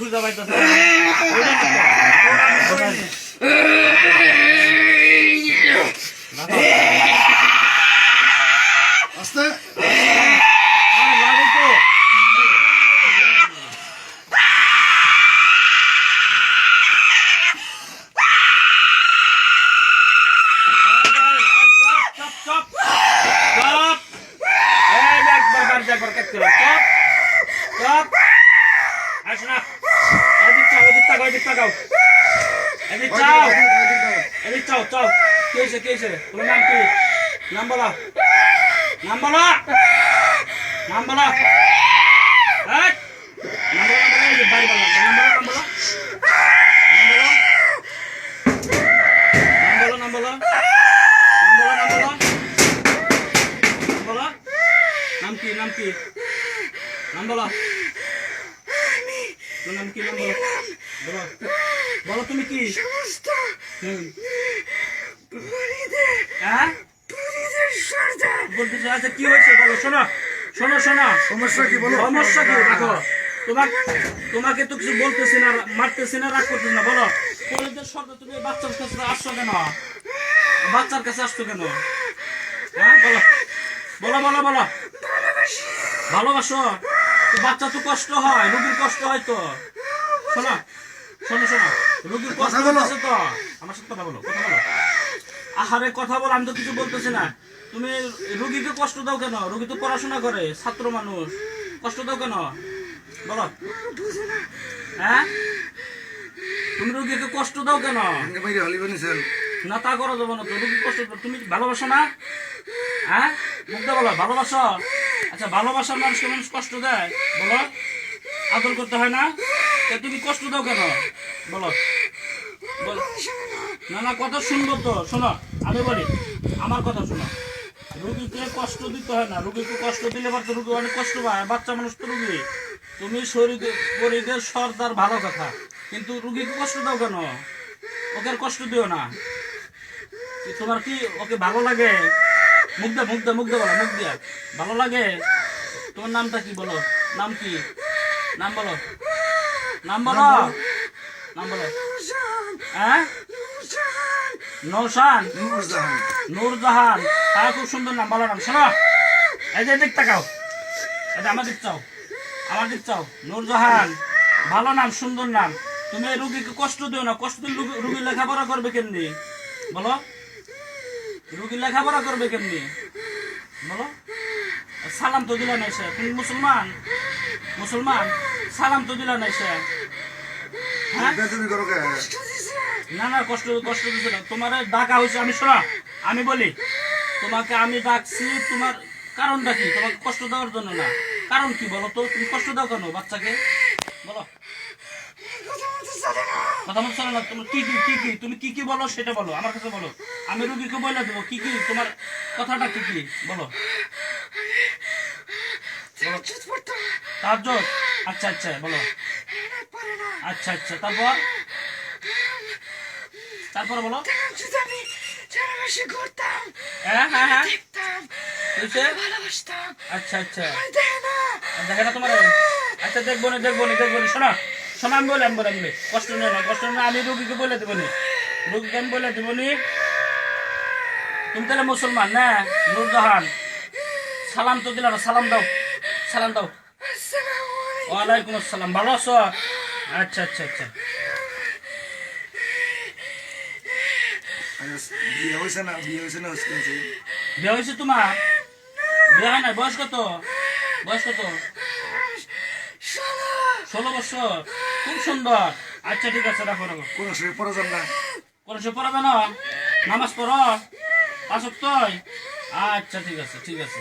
খুঁজে পাইতেছে আস্তে বলো তুমি কি আচ্ছা কি হয়েছে বলো শোনো শোনো শোনো সমস্যা কি বলো সমস্যা কি দেখো তোমাকে তো কিছু বলতেছি না মারতেছি না রাগ করতেছি না বলো কলেজের শব্দ তুমি বাচ্চার কাছে আসছো কেন বাচ্চার কাছে আসছো কেন হ্যাঁ বলো বলো বলো বলো ভালোবাসো বাচ্চা তো কষ্ট হয় রোগীর কষ্ট হয় তো শোনো শোনো শোনো রোগীর কষ্ট হচ্ছে তো আমার সাথে কথা বলো আহারে কথা বল আমি তো কিছু বলতেছি না তুমি রোগীকে কষ্ট দাও কেন রোগী তো পড়াশোনা করে ছাত্র মানুষ কষ্ট দাও কেন বলো হ্যাঁ তুমি রোগীকে কষ্ট দাও কেন না তা করো যাবো না তো রোগী কষ্ট তুমি ভালোবাসো না হ্যাঁ মুখটা বলো ভালোবাসো আচ্ছা ভালোবাসার মানুষকে মানুষ কষ্ট দেয় বলো আদর করতে হয় না তুমি কষ্ট দাও কেন বলো বলো না না কথা শুনবো তো শোনো আমি বলি আমার কথা শোনো রোগীকে কষ্ট দিতে হয় না রোগীকে কষ্ট দিলে তো রোগী অনেক কষ্ট পায় বাচ্চা মানুষ তো রোগী তুমি শরীরের সর্দার ভালো কথা কিন্তু রোগীকে কষ্ট দাও কেন ওকে আর কষ্ট দিও না তোমার কি ওকে ভালো লাগে মুখ দে বলো মুখ দিয়া ভালো লাগে তোমার নামটা কি বলো নাম কি নাম বলো নাম বলো নাম বলো হ্যাঁ নৌশান নূরজাহান তারা খুব সুন্দর নাম ভালো নাম শোনো এই যে দিক তাকাও এই যে আমার দিক চাও নূরজাহান ভালো নাম সুন্দর নাম তুমি রুগীকে কষ্ট দিও না কষ্ট দিলে রুগী লেখাপড়া করবে কেমনি বলো রুগী লেখাপড়া করবে কেমনি বলো সালাম তো দিলা নাই সে তুমি মুসলমান সালাম তো দিলা নাই সে না না কষ্ট দিছে না তোমার ডাকা হয়েছে আমি শোনা আমি বলি তোমাকে আমি ডাকছি তোমার কারণটা কি তোমাকে কষ্ট দেওয়ার জন্য না কারণ কি বলো তো তুমি কষ্ট দাও কেন বাচ্চাকে বলো কথা বলছো না তোমার কি তুমি কি বলো সেটা বলো আমার কাছে বলো আমি রুগীকে বলে দেবো কি তোমার কথাটা কি বলো তাজ্জুদ আচ্ছা আচ্ছা বলো আচ্ছা আচ্ছা তারপর বলো হ্যাঁ আচ্ছা আচ্ছা দেখে না তোমার আচ্ছা দেখবো না শোনা আমি বলে কষ্ট নেই না আমি রোগীকে বলে দেবো রোগীকে আমি বলে দেবো তুমি তাহলে মুসলমান না নূরজাহান সালাম তো দিলাম সালাম দাও ওয়ালাইকুম আসসালাম ভালো আছো আচ্ছা আচ্ছা আচ্ছা বিয়ে হয়েছে তোমার বিয়ে হয় না বয়স কত 16 বছর খুব সুন্দর আচ্ছা ঠিক আছে রাখো কোন সময় পড়াবে না নামাজ পড়ো 5 ওয়াক্ত আচ্ছা ঠিক আছে